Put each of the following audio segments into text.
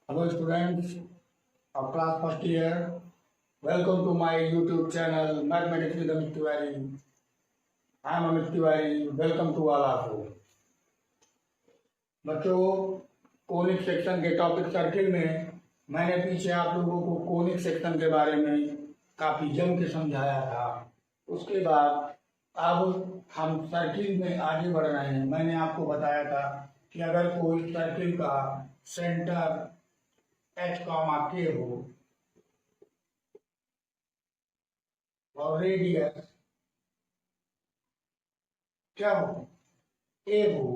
Hello students of class first year. Welcome to my YouTube channel Mathematics with Amit Tiwari. I am Amit Tiwari. Welcome to all of you. बच्चों, conic section के topic circle में मैंने पीछे आप लोगों को conic section के बारे में काफी जम के समझाया था। उसके बाद अब हम सर्किल में आगे बढ़ रहे हैं। मैंने आपको बताया था कि अगर कोई सर्किल का सेंटर एच कॉमा के हो और रेडियस क्या हो, ए हो,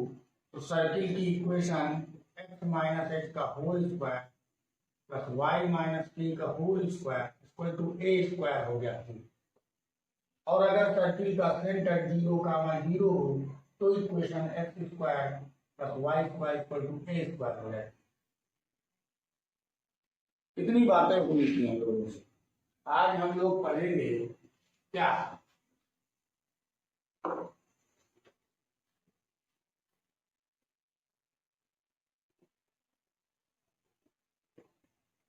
तो सर्किल की इक्वेशन एक्स माइनस एच का whole square plus y minus k का whole square equal to a square हो गया था। और अगर सर्किल का सेंटर 0, 0 हो तो equation x square plus y square equal to a square हो जाए। इतनी बातें हुई थी हम लोगों से। आज हम लोग पढ़ेंगे क्या,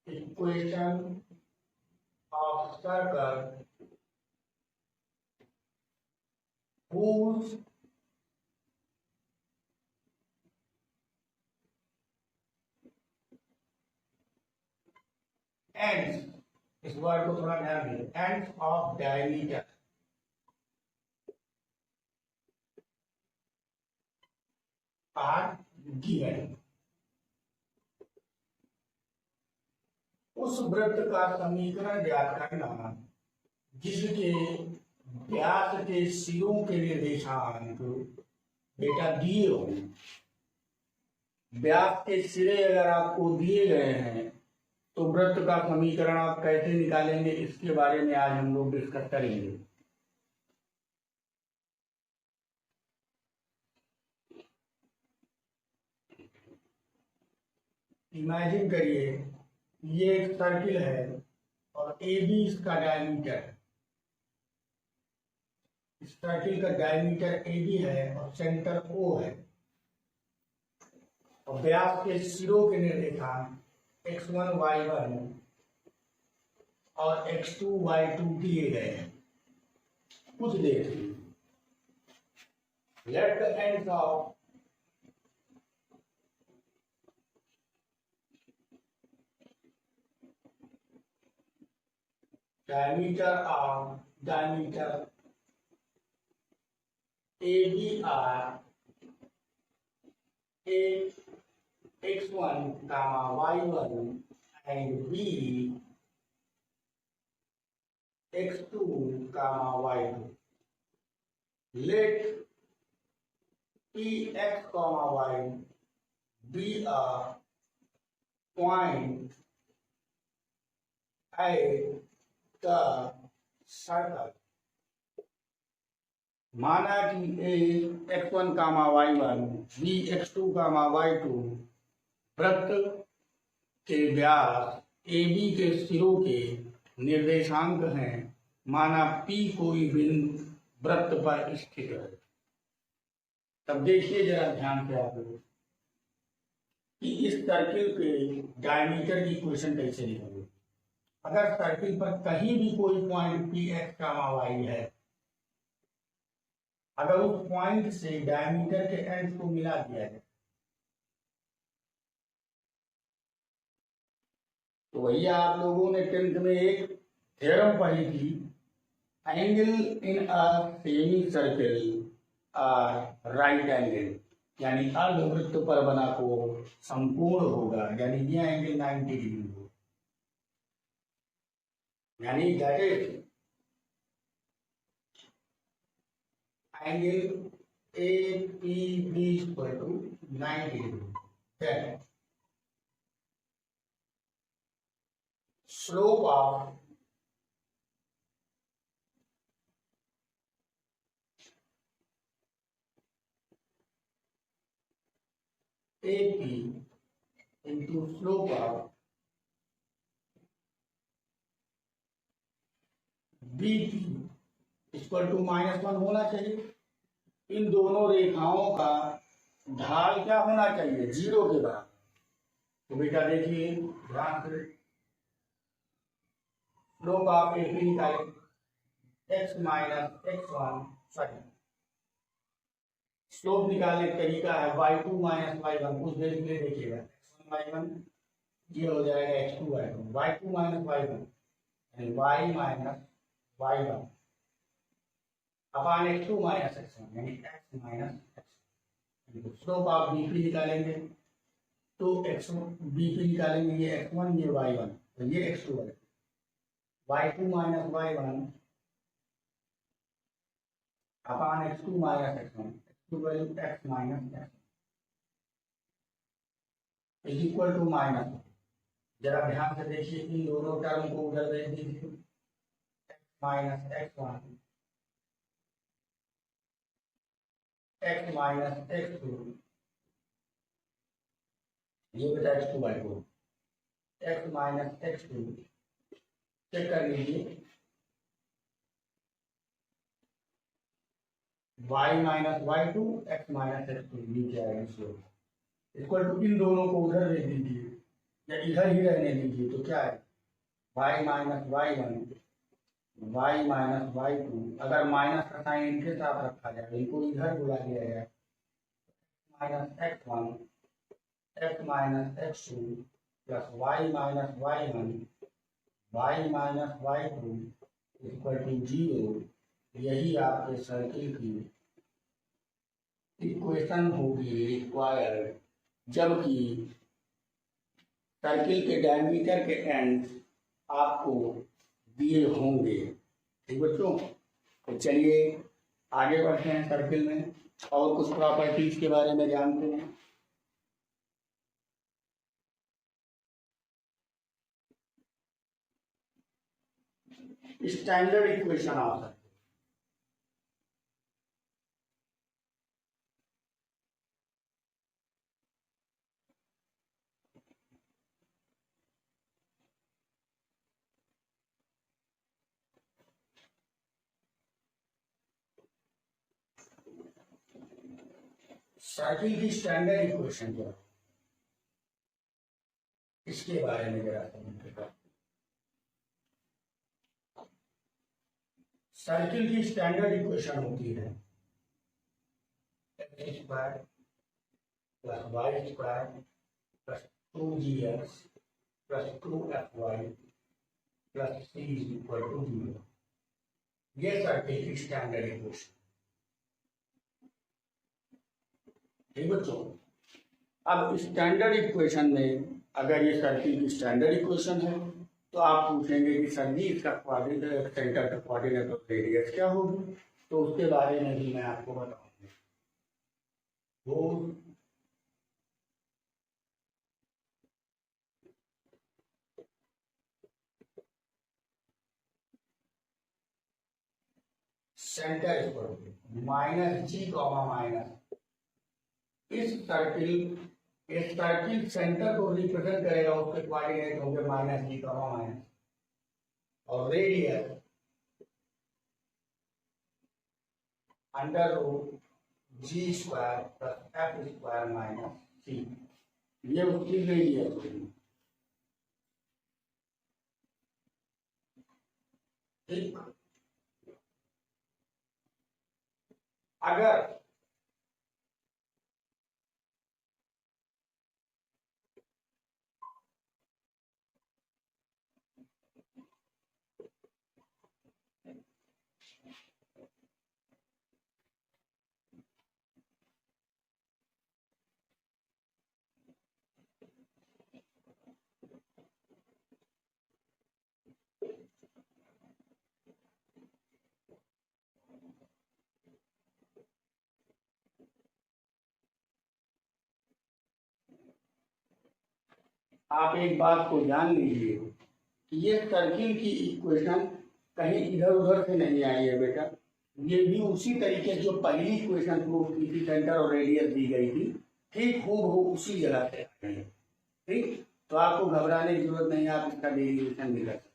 equation of circle whose ends, इस वर्ड को थोड़ा ध्यान दीजिए, ends of diameter are given। उस वृत्त का समीकरण ज्ञात करना जिसके व्यास के सिरों के निर्देशांक बेटा दिए हो। व्यास के सिरे अगर आपको दिए गए हैं तो वृत्त का समीकरण आप कैसे निकालेंगे, इसके बारे में आज हम लोग डिस्कस करेंगे। इमेजिन करिए ये एक सर्किल है और ए बी इसका डायमीटर है। इस सर्किल का डायमीटर ए बी है और सेंटर ओ है और व्यास के सिरों के निर्देशांक x1 y1 और x2 y2 दिए गए हैं। कुछ देखिए, let the ends of diameter AB are A x1 comma y1 and B x2 comma y2. Let P x comma y be a point at the circle। माना कि ए x1 कामा y1 B x2 कामा y2 वृत्त के व्यास A B के सिरों के निर्देशांक हैं। माना P कोई बिंदु वृत्त पर स्थित है। तब देखिए जरा ध्यान से आप लोग कि इस सर्किल के डायमीटर की इक्वेशन कैसे लिखोगे। अगर सर्किल पर कहीं भी कोई point P x comma y है, अगर उस पॉइंट से डायमीटर के एंड को मिला दिया जाए तो भैया आप लोगों ने 10th में एक थ्योरम पढ़ी थी, angle in a semicircle are right angle, यानी अर्धवृत्त पर बना को संपूर्ण होगा, यानी यह एंगल 90 डिग्री होगा। यानी that is angle APB equal to 90 degree. Then slope of AP into slope of BP equal to -1 होना चाहिए। इन दोनों रेखाओं का ढाल क्या होना चाहिए, 0 के बराबर। तो बेटा देखिए ध्यान से, स्लोप आप ए बी निकालेंगे, x minus x one, sorry slope निकालने का तरीका है y2 माइनस y1, कुछ देर के लिए देखिएगा, x1 y1 ये हो जाएगा x2 y2, y2 minus y1 यानी y minus y1 upon x2 minus x1 यानी x माइनस x1। स्लोप आप bp निकालेंगे तो x bp निकालेंगे, ये x1 ये y1 तो ये x2 y2, y2 minus y1 upon x2 minus x1 x minus x is equal to minus, जरा ध्यान से देखिए इन दोनों टर्म को उधर भेज दीजिए, x minus x1 x minus x2, ये बेटा x2 y2 x minus x2, check कर लीजिए y minus y2 x minus x2 नीचे आएगा, इक्वल टू इन दोनोों को उधर दे दीजिए या इधर ही रहने दीजिए, तो क्या है y minus y1 y minus y2, अगर माइनस का साइन इनके साथ रखा जाए इनको इधर बुला दिया जाए, minus x1 x minus x2 plus y minus y1 y minus y2 equal to 0। यही आपके सर्किल की इक्वेशन होगी रिक्वायर्ड, जबकि सर्किल के डायमीटर के एंड आपको दिए होंगे। ठीक बच्चों, तो चलिए आगे बढ़ते हैं सर्किल में और कुछ प्रॉपर्टीज के बारे में जानते हैं। Standard equation of circle, circle की स्टैंडर्ड इक्वेशन क्या है इसके बारे में जरा समझिएगा। सर्किल की स्टैंडर्ड इक्वेशन होती है x square plus y square plus 2gx plus 2fy plus c is equal to 0। ये सर्किल की स्टैंडर्ड इक्वेशन। ठीक बच्चों, अब स्टैंडर्ड इक्वेशन में अगर ये सर्किल की स्टैंडर्ड इक्वेशन है तो आप पूछेंगे कि सर जी इसका कोऑर्डिनेट सेंटर का कोऑर्डिनेट ऑफ रेडियस क्या होगी, तो उसके बारे में भी मैं आपको बताऊंगा। वो centre equal minus g comma minus, इस सर्किल सेंटर को रिप्रेजेंट करेगा, उसके कोऑर्डिनेट होंगे माइनस जी कॉमा माइनस, और radius under root g square plus f square minus c, ये उसकी रेडियस होगी। ठीक, अगर आप एक बात को जान लीजिए कि ये सर्किल की इक्वेशन कहीं इधर उधर से नहीं आई है बेटा, ये भी उसी तरीके जो पहली इक्वेशन प्रूफ की थी, सेंटर और रेडियस दी गई थी, ठीक हूबहू उसी जगह से आ गई। ठीक, तो आपको घबराने की जरूरत नहीं, आप इसका डेरिवेशन भी कर सकते।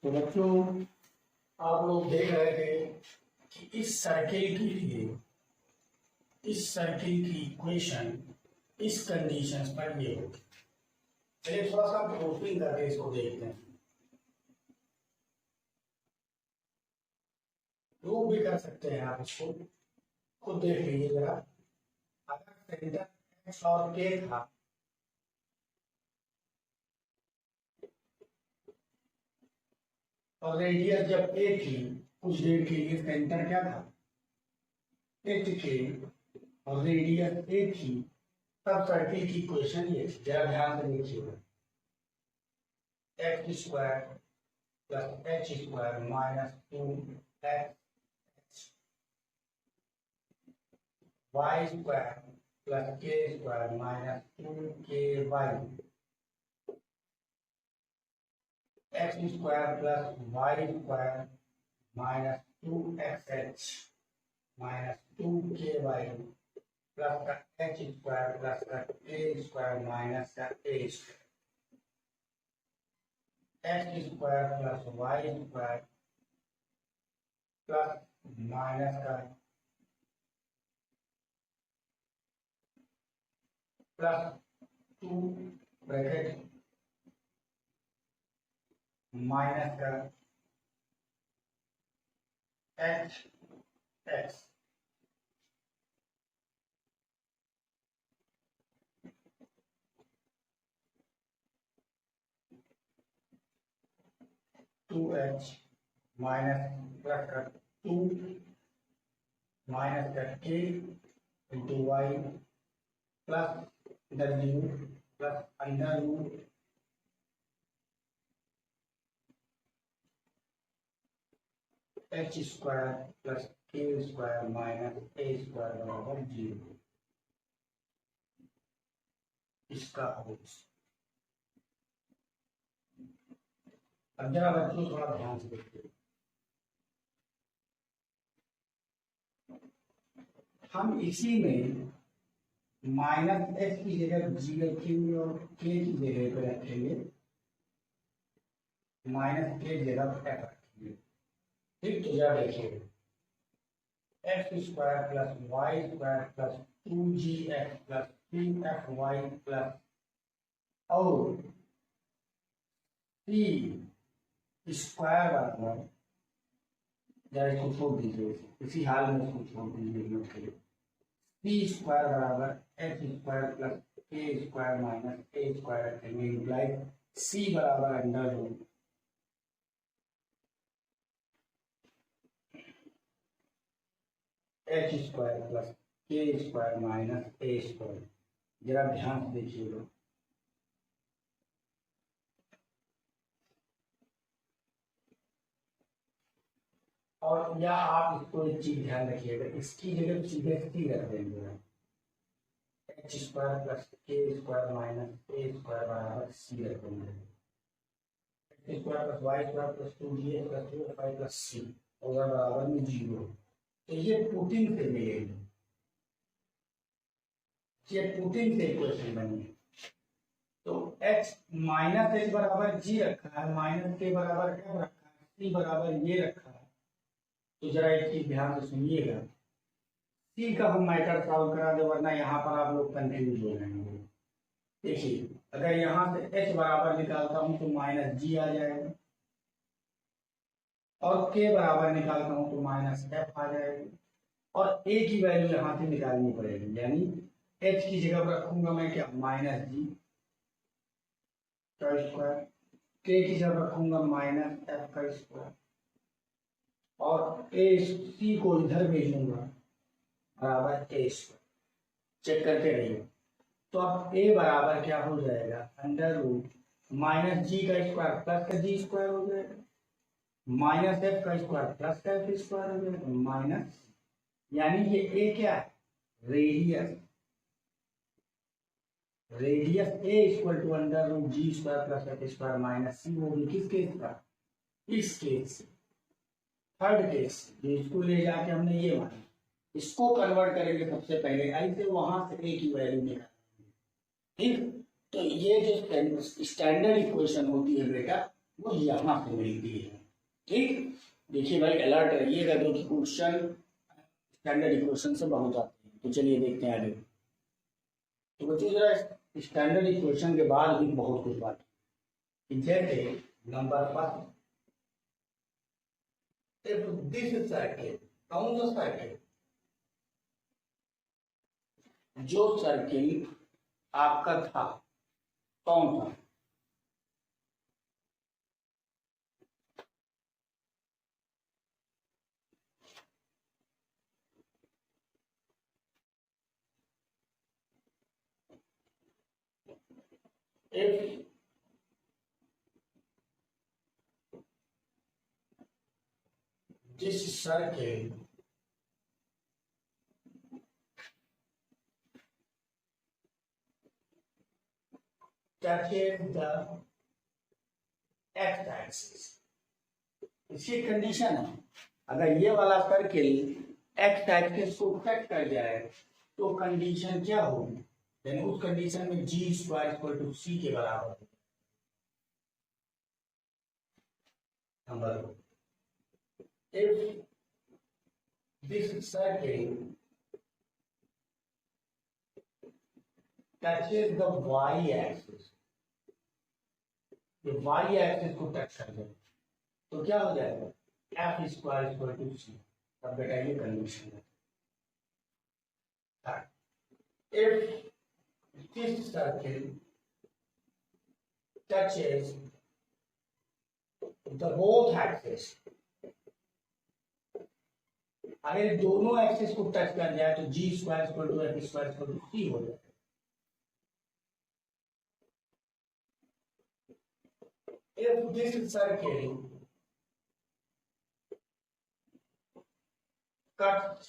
तो बच्चों, आप लोग देख रहे थे कि इस सर्किल के लिए इस सर्किल की इक्वेशन इस कंडीशंस पर ये होगी। चलिए थोड़ा सा प्रूफिंग करके इसको देखते हैं, प्रूफ भी कर सकते हैं आप, इसको खुद देख लीजिए जरा। अगर सेंटर एक्स और के था और रेडियस जब ए थी, कुछ देर के लिए सेंटर क्या था, एच के, और रेडियस ए थी, तब सर्किल की इक्वेशन ये थी। जरा ध्यान से देखिएगा, x square plus h square minus 2x y square plus k square minus 2ky, x square plus y square minus 2xh minus 2ky plus का एच स्क्वायर प्लस का के स्क्वायर माइनस का a square, x square plus y square plus minus का plus 2 bracket minus का h x, two h minus plus का 2 minus का k into y plus डब्ल्यू plus under root h square plus k square minus a square बराबर 0। इसका holes. अब जरा बच्चों थोड़ा ध्यान से देखिए, हम इसी में माइनस एच की जगह जी रखेंगे और के की जगह पे रखेंगे माइनस के जगह एफ रखेंगे। ठीक, तो जरा देखिए, x square plus y square plus 2gx plus 3fy plus और सी स्क्वायर बराबर, जरा इसको छोड़ दीजिए, इसी हाल में इसको छोड़ दीजिए, सी स्क्वायर बराबर h square plus k square minus a square रखेंगे, इम्प्लाई सी बराबर under root h square plus k square minus a square. जरा ध्यान से देखिएगा, और या आप इसको एक चीज ध्यान रखिएगा, इसकी जगह सीधे सी रख देंगे, h square plus k square minus a square बराबर सी रख देंगे, x square plus y square plus 2gx plus 2fy plus c होगा बराबर में 0। तो ये पुटिंग से मिलेगी, ये पुटिंग से इक्वेशन बनी है। तो h माइनस एच बराबर जी रखा है, माइनस के बराबर एफ रखा है, सी बराबर ये रखा है। तो जरा एक चीज ध्यान से सुनिएगा, सी का हम मैटर सॉल्व करा दे, वरना यहाँ पर आप लोग कंफ्यूज हो जाएंगे। देखिए, अगर यहाँ से h बराबर निकालता हूँ तो माइनस जी आ जाएगा, और के बराबर निकालता हूँ तो माइनस एफ आ जाएगा, और ए की वैल्यू यहाँ से निकालनी पड़ेगी, यानी एच की जगह पर रखूंगा मैं क्या, माइनस जी का स्क्वायर, के की जगह रखूंगा माइनस एफ का स्क्वायर, और ए सी को इधर भेजूंगा बराबर ए स्क्वायर। चेक करके रहिए, तो अब ए बराबर क्या हो जाएगा, अंडर रूट माइनस जी का स्क्वायर प्लस का जी स्क्वायर हो जाएगा, माइनस एफ का स्क्वायर प्लस का एफ स्क्वायर हो जाएगा, माइनस, यानी ये ए क्या है, radius, radius a equal to under root g square plus f square minus c होगी। किस केस का, इस केस से, थर्ड केस, जो इसको ले जाके हमने ये माना, इसको कन्वर्ट करेंगे सबसे पहले आई से, वहां से ए की वैल्यू निकालेंगे। ठीक, तो ये जो स्टैंडर्ड इक्वेशन होती है बेटा, वो यहाँ से मिलती है। ठीक, देखिए भाई अलर्ट रहिएगा, क्योंकि क्वेश्चन स्टैंडर्ड इक्वेशन से बहुत आते हैं। तो चलिए देखते हैं आगे। तो बच्चों जरा स्टैंडर्ड इक्वेशन के बाद भी बहुत कुछ बाकी। जैसे नंबर 1, इफ दिस सर्किल, कौन सा सर्किल, जो सर्किल आपका था कौन था, if this circle touches the x axis, इसकी कंडीशन है अगर ये वाला सर्किल x एक्सिस को टच कर जाए तो कंडीशन क्या होगी, यानी उस कंडीशन में g square equal to c के बराबर है। Number 2, if this circle touches the y axis, ये y axis को टच कर जाए तो क्या हो जाएगा, f square equal to c। अब बेटा ये कंडीशन है। If this circle touches the both axis, अगर दोनों एक्सिस को टच कर जाए तो g square equal to f square equal to c हो जाए। If this circle cuts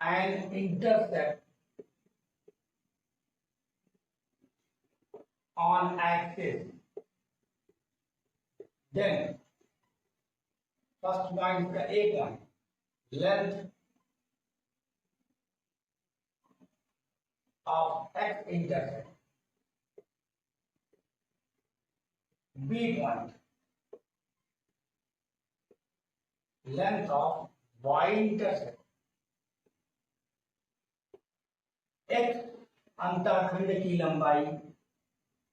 and intersect on axis, then first point का a point, length of x intersect, b point, length of y intersect, x अंतःखंड की लंबाई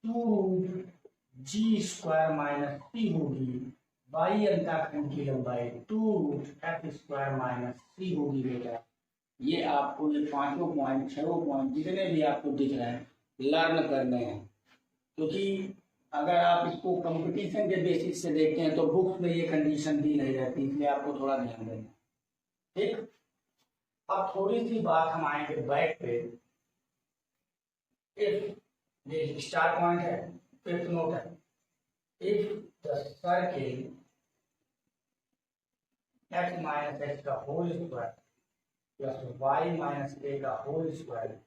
2√g square minus c होगी, Y अंतःखंड की लंबाई 2√f square minus c होगी। बेटा ये आपको ये 5 पॉइंट 6 पॉइंट जितने भी आपको दिख रहे हैं लर्न करने हैं, क्योंकि अगर आप इसको कंपटीशन के बेसिस से देखते हैं तो बुक्स में ये कंडीशन दी नहीं रहती, इसलिए आपको थोड़ा ध्यान देना। ठीक, अब थोड़ी सी बात हम आएंगे बैक पे। इफ ये स्टार पॉइंट है, फिफ्थ नोट है, if the circle x minus x का whole square plus y minus a का whole square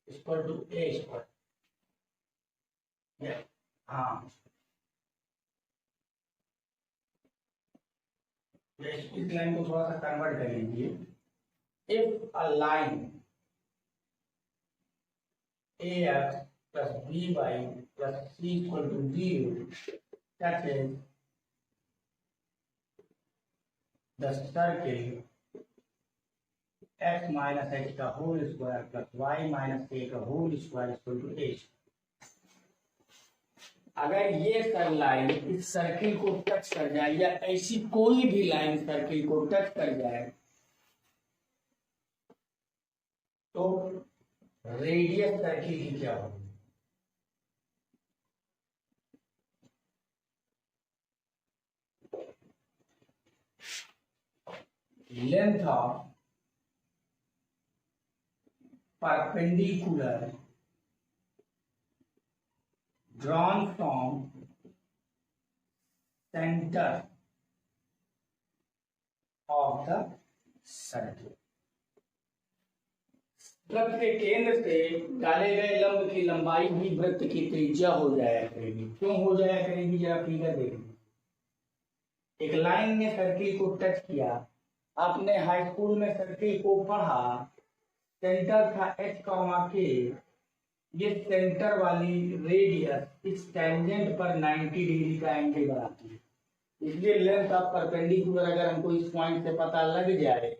equal to a square, हाँ इस लाइन को थोड़ा सा कन्वर्ट कर लीजिए। If a line ax plus by plus c equal to 0, that is the circle x minus h का whole square plus y minus a का whole square equal to h। अगर ये सर लाइन इस circle को touch कर जाए या ऐसी कोई भी लाइन सर्किल को टच कर जाए तो रेडियस सर्किल की क्या होगी, length of perpendicular drawn from center of the circle, वृत्त के केंद्र से डाले गए लंब की लंबाई भी वृत्त की त्रिज्या हो जाया करेगी। क्यों हो जाया करेगी, जरा फिगर देखिए। एक लाइन ने सर्किल को टच किया, आपने हाई स्कूल में सर्किल को पढ़ा, सेंटर था एच कॉमा के, ये सेंटर वाली रेडियस इस टेंजेंट पर 90 डिग्री का एंगल बनाती है, इसलिए लेंथ ऑफ परपेंडिकुलर अगर हमको इस पॉइंट से पता लग जाए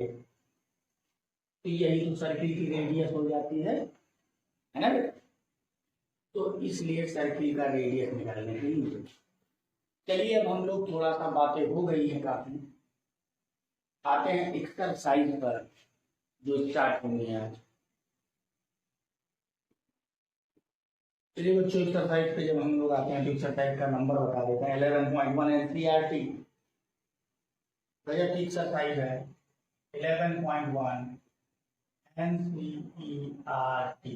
तो यही तो सर्किल की रेडियस हो जाती है ना बेटा। तो इसलिए सर्किल का रेडियस निकालने के लिए चलिए अब हम लोग थोड़ा सा बातें हो गई है काफी, आते हैं एक्सरसाइज पर जो स्टार्ट होंगे आज। चलिए बच्चों एक्सरसाइज पे जब हम लोग आते हैं तो एक्सरसाइज का नंबर बता देते हैं 11.1 एनसीईआरटी गजब की एक्सरसाइज है 11.1 एनसीईआरटी।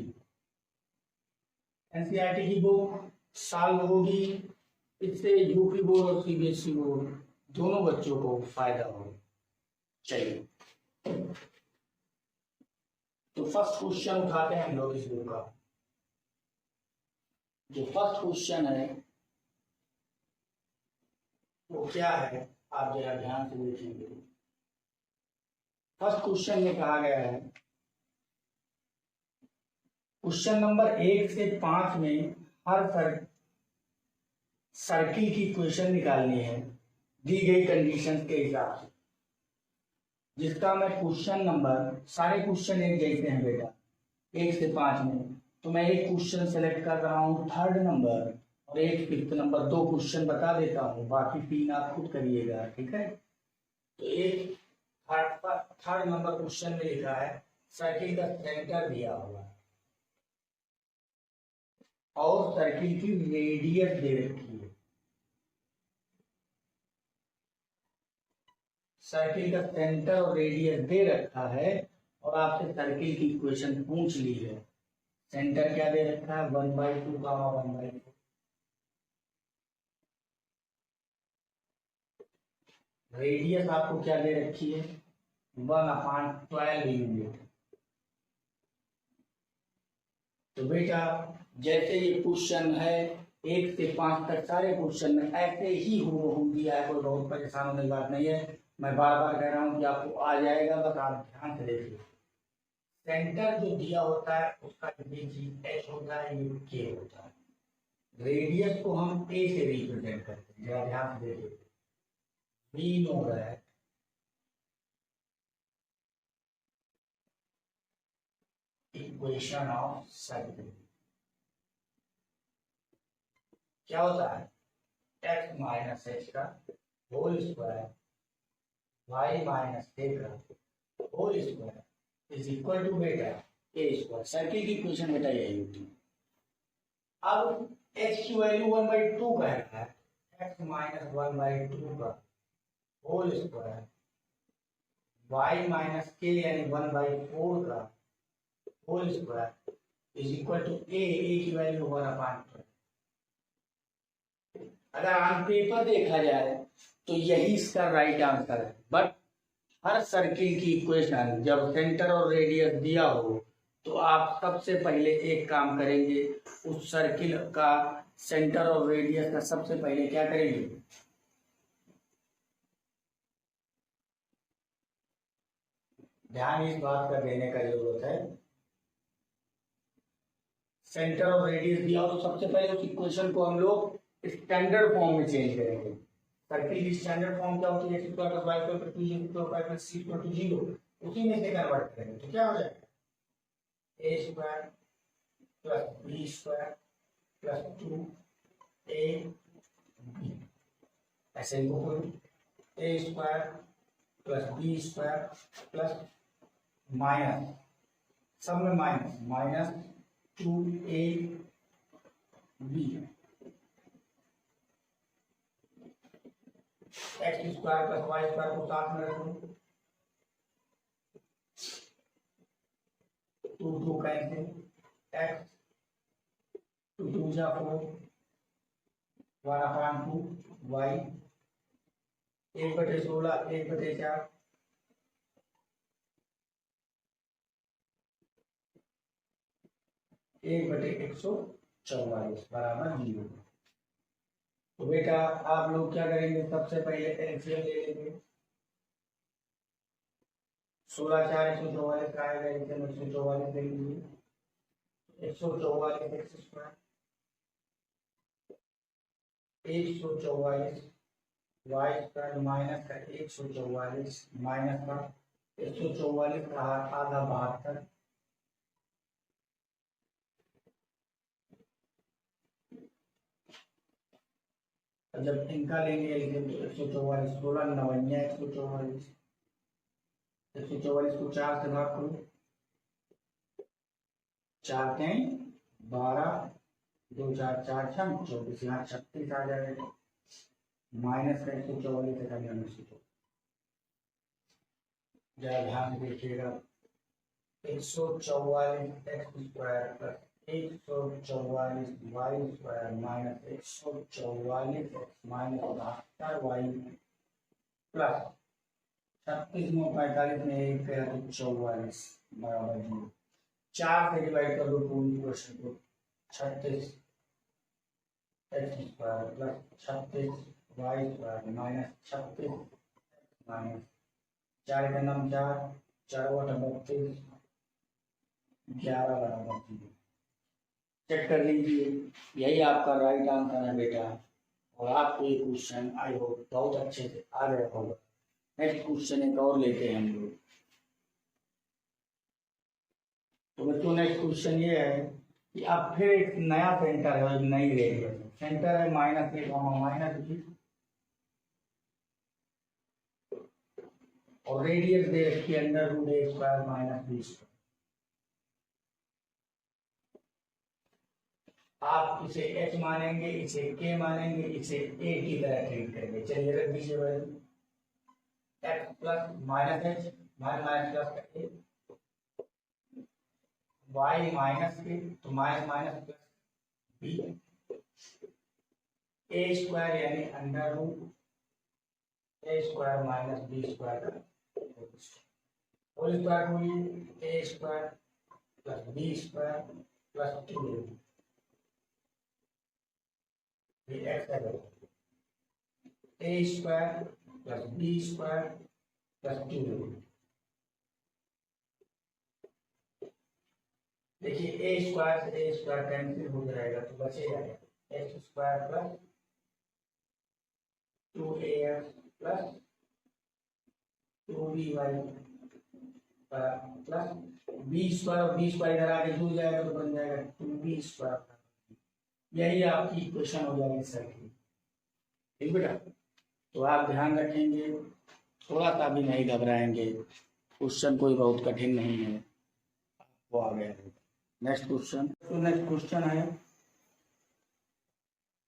एनसीईआरटी की बुक साल होगी, इससे यूपी बोर्ड और सीबीएसई बोर्ड दोनों बच्चों को फायदा होगा। चलिए तो फर्स्ट क्वेश्चन उठाते हैं हम लोग इस बुक का। जो फर्स्ट क्वेश्चन है वो क्या है, आप जरा ध्यान से देखेंगे। फर्स्ट क्वेश्चन में कहा गया है, क्वेश्चन नंबर 1 से 5 में हर सर्किल की इक्वेशन निकालनी है दी गई कंडीशंस के हिसाब से। जिसका मैं क्वेश्चन नंबर, सारे क्वेश्चन एक जैसे हैं बेटा 1 से 5 में, तो मैं एक क्वेश्चन सेलेक्ट कर रहा हूँ 3rd नंबर और एक 5th नंबर, 2 क्वेश्चन बता देता हूँ, बाकी 3 आप खुद करिएगा, ठीक है। तो एक 3rd नंबर क्वेश्चन में लिखा है सर्किल का सेंटर दिया हुआ है और सर्किल की रेडियस दे रखी है। सर्किल का सेंटर और रेडियस दे रखा है और आपसे सर्किल की इक्वेशन पूछ ली है। सेंटर क्या दे रखा है 1/2 गामा 1/4। रेडियस आपको क्या दे रखी है 1/12 यूनिट। तो बेटा जैसे ये क्वेश्चन है 1 से 5 तक सारे क्वेश्चन में ऐसे ही हूबहू दिया है, कोई बहुत परेशान होने की बात नहीं है। मैं बार बार कह रहा हूँ कि आपको आ जाएगा, बस आप ध्यान से देखिए। सेंटर जो दिया होता है उसका ये चीज एच होता है, ये के होता है। रेडियस को हम ए से रिप्रेजेंट करते हैं, जरा ध्यान से देखिए। We know that equation of circle क्या होता है x माइनस एच का whole square y minus a का whole square is equal to बेटा ए स्क्वायर। सर्किल की इक्वेशन बेटा यही होती है। अब h की वैल्यू 1/2 का है, x माइनस 1/2 का होल स्क्वायर y माइनस के यानी 1/4 का whole square is equal to a की वैल्यू 1/2। अगर ऑन पेपर देखा जाए तो यही इसका राइट आंसर है, बट हर सर्किल की इक्वेशन जब सेंटर और रेडियस दिया हो तो आप सबसे पहले एक काम करेंगे, उस सर्किल का सेंटर और रेडियस का सबसे पहले क्या करेंगे, ध्यान इस बात का देने का जरूरत है। सेंटर और रेडियस दिया हो तो सबसे पहले उस इक्वेशन को हम लोग स्टैंडर्ड फॉर्म में चेंज करेंगे। सर्किल की स्टैंडर्ड फॉर्म क्या होती है, x square plus y square plus 2z square plus c equal to 0, उसी में से कन्वर्ट करेंगे तो क्या हो जाएगा a square plus b square plus 2ab, ऐसे ही को a square plus b square plus minus, सब में minus minus 2ab x square plus y square को साथ में रखो, 2 कैंसिल, x 2 जा 4 1/2 y 1/16 1/4 1/144 बराबर 0। तो बेटा आप लोग क्या करेंगे, सबसे पहले एलसीएम ले लेंगे। 16 4 144 का आएगा, एलसीएम 144 ले लीजिए। 144 x square 144 y square minus का 144 माइनस का 144 का आधा 72, जब इनका लेंगे लेकिन तो 144 16 नवैया 144, 144 को 4 से भाग करो, 4 के 12, 2 4 4 6 24, यहाँ 36 आ जाएगा, माइनस का 144 है करने में सीखो। जरा ध्यान से देखिएगा, 144 x square plus 144 y square minus 144 x minus 72 y plus 36 में 45 में 1 करा तो 44 बराबर 0। 4 से डिवाइड कर दो पूरी क्वेश्चन को, 36 x square plus 36 y square minus 36 minus 4 का नाम 4, 4 बटा 32, 11 बराबर 0। चेक कर लीजिए, यही आपका राइट आंसर है बेटा। और आपको ये क्वेश्चन आई होप बहुत अच्छे से आ गया होगा। नेक्स्ट क्वेश्चन एक और लेते हैं हम लोग। तो बच्चों नेक्स्ट क्वेश्चन ये है कि अब फिर एक नया सेंटर है, एक नई रेडियस सेंटर है -a -b और रेडियस दे रखी है √a² - b²। आप इसे h मानेंगे, इसे k मानेंगे, इसे a की तरह ट्रीट करेंगे। चलिए रख दीजिए value, x plus minus h minus plus a, y minus के तो minus minus plus b, a² यानी √a² माइनस b² का होल स्क्वायर बोलिए, a² plus b² plus 2a, ये x है, a² plus b² plus 2a। देखिए a² से a² cancel हो जाएगा तो बचेगा x² plus 2ax plus 2by plus b² और b² इधर आगे जुड़ जाएगा तो बन जाएगा 2b²। यही आपकी इक्वेशन हो जाएगी सर की। ठीक बेटा, तो आप ध्यान रखेंगे, थोड़ा सा भी नहीं घबराएंगे, क्वेश्चन कोई बहुत कठिन नहीं है, वो आ गया है। नेक्स्ट क्वेश्चन, तो नेक्स्ट क्वेश्चन है,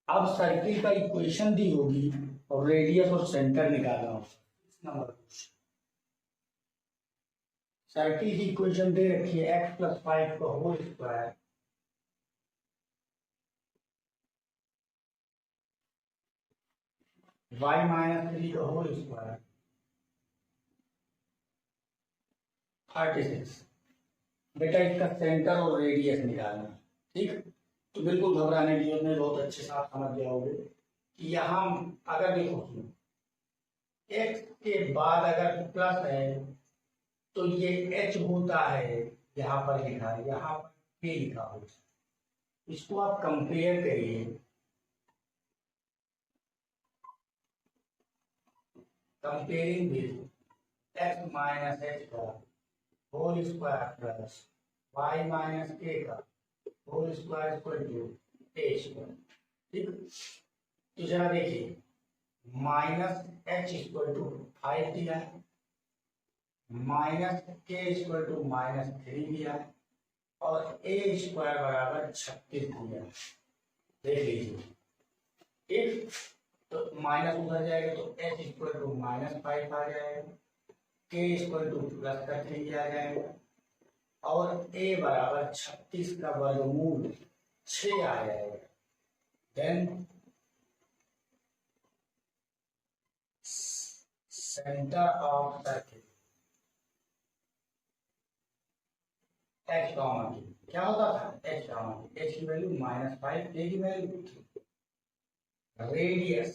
अब सर्किल का इक्वेशन दी होगी और रेडियस और सेंटर निकालना होगा। नंबर क्वेश्चन, सर्किल की इक्वेशन दे रखी है x + 5 का होल स्क्वायर y - 3 का होल स्क्वायर 36। बेटा इसका सेंटर और रेडियस निकालना। ठीक, तो बिल्कुल घबराने की जरूरत नहीं, बहुत अच्छे से आप समझ जाओगे कि यहाँ अगर देखो x के बाद अगर प्लस है तो ये h होता है, यहाँ पर लिखा है, यहाँ पर k लिखा होता है। इसको आप कंपेयर करिए, कंपेयरिंग विद x - h का whole square plus y - k का whole square equal to a²। ठीक, तो जरा देखिए, -h इक्वल टू 5 दिया है, -k इक्वल टू -3 दिया है और a² बराबर 36 दिया है। देख लीजिए, एक तो माइनस उधर जाएगा तो h इक्वल टू -5 आ जाएगा, k इक्वल टू +3 आ जाएगा और a बराबर 36 का वर्गमूल 6 आ जाएगा। Then centre of circle h क्या होता था, h की वैल्यू -5, k की वैल्यू 3, रेडियस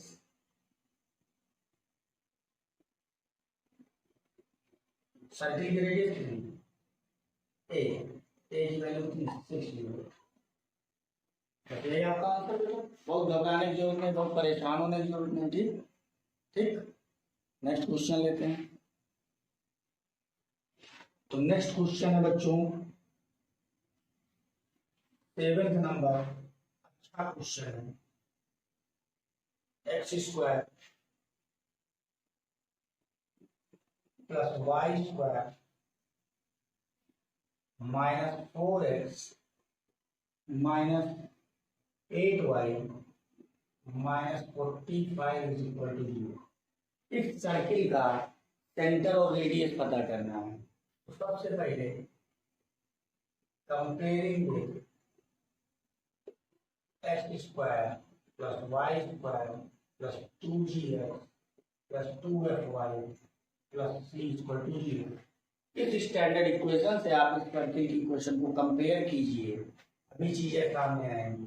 सर्किल की रेडियस कितनी, a की वैल्यू 6। आपका आंसर, बहुत घबराने की जरूरत नहीं, बहुत परेशान होने की जरूरत नहीं। ठीक ठीक, नेक्स्ट क्वेश्चन लेते हैं। तो नेक्स्ट क्वेश्चन है बच्चों 7th नंबर, अच्छा क्वेश्चन है। X square plus y square minus 4x minus 8y minus 45 is equal to 0। इस सर्किल का सेंटर और रेडियस पता करना है। तो सबसे पहले comparing with x square plus y square plus 2gx plus 2fy plus c equal to 0। इस स्टैंडर्ड इक्वेशन से आप इस सर्किल की इक्वेशन को कंपेयर कीजिए, अभी चीजें सामने आएंगी।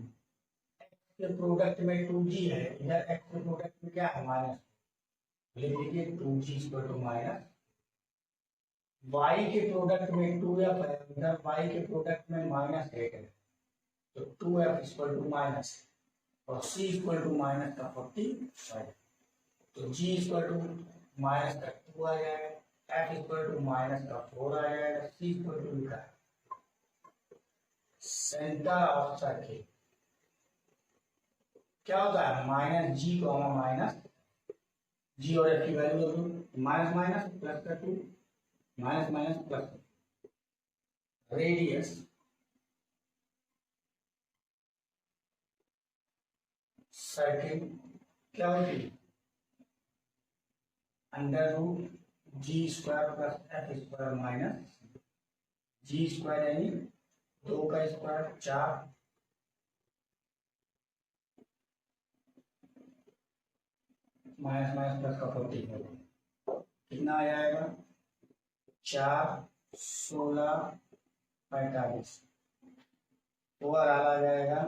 एक्स के प्रोडक्ट में 2g है, इधर एक्स के प्रोडक्ट में क्या है माइनस, लिख लीजिए 2g equal to minus. y के प्रोडक्ट में 2f है, इधर y के प्रोडक्ट में माइनस 8 है, तो 2f इक्वल टू माइनस और c इक्वल टू माइनस का 45, तो g इक्वल टू माइनस का 2 आ जाएगा, f इक्वल टू माइनस का 4 आ जाएगा, c इक्वल टू लिखा है सेंटर ऑफ सर्किल क्या होता है minus g comma minus g और f की वैल्यू माइनस माइनस प्लस का 2 minus minus plus radius circle क्या होती है under root g square plus f square minus g square यानी 2 का स्क्वायर 4 माइनस माइनस प्लस का 45 कितना आ जाएगा 4 16 45 ओवर आ जाएगा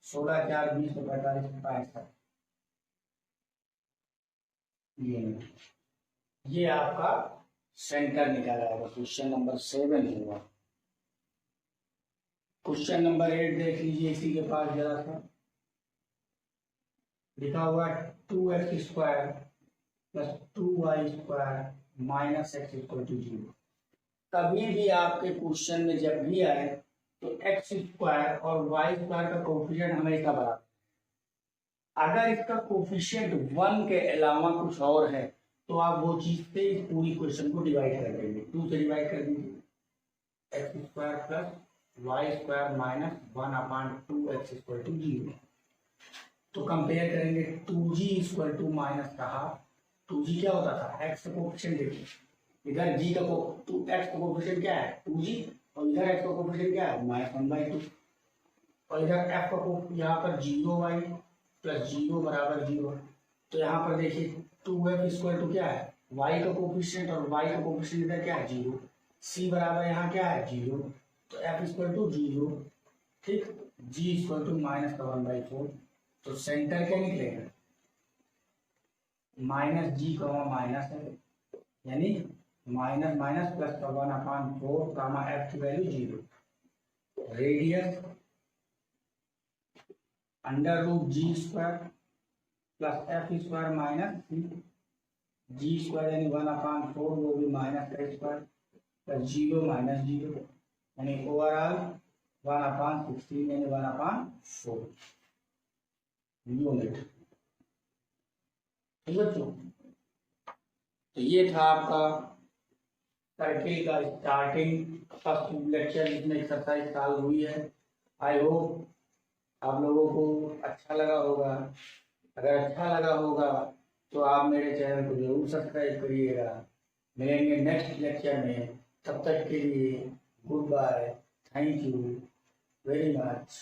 16 4 20 45 65। ये आपका सेंटर निकाला जाएगा। क्वेश्चन नंबर 7 होगा। क्वेश्चन नंबर 8 देख लीजिए, इसी के पास जरा सा लिखा हुआ 2x square plus 2y square minus x equal to 0। कभी भी आपके क्वेश्चन में जब भी आए तो x स्क्वायर और y स्क्वायर का कोफिशिएंट हमेशा बराबर। अगर इसका कोफिशिएंट 1 के अलावा कुछ और है तो आप वो चीज से इस पूरी क्वेश्चन को डिवाइड कर देंगे, 2 से डिवाइड कर दीजिए x square plus y square minus 1/2x equal to 0। तो कंपेयर करेंगे 2g इक्वल टू माइनस का हाफ। 2g क्या होता था x का कोफिशिएंट देखिए, इधर g का x का कोफिशिएंट क्या है 2g और इधर x का कोफिशिएंट क्या है -1/2 और इधर f का यहाँ पर 0y प्लस 0 बराबर 0। तो यहाँ पर देखिए 2f इक्वल टू क्या है y का कोफिशिएंट और y का कोफिशिएंट इधर क्या है 0, c बराबर यहाँ क्या है 0, तो f इक्वल टू 0, ठीक, g इक्वल टू माइनस का 1/4। तो सेंटर क्या निकलेगा माइनस जी कॉमा माइनस है, यानी माइनस माइनस प्लस का 1/4 कामा f की value 0। Radius under root g square plus f square minus g square यानी 1/4 वो भी माइनस का स्क्वायर प्लस 0 माइनस 0 यानी ओवरऑल 1/16 यानी 1/4 यूनिट। ठीक बच्चों, तो ये था आपका सर्किल का स्टार्टिंग फर्स्ट लेक्चर जिसमें एक्सरसाइज सॉल्व हुई है। आई होप आप लोगों को अच्छा लगा होगा। अगर अच्छा लगा होगा तो आप मेरे चैनल को जरूर सब्सक्राइब करिएगा। मिलेंगे नेक्स्ट लेक्चर में, तब तक के लिए goodbye, thank you very much.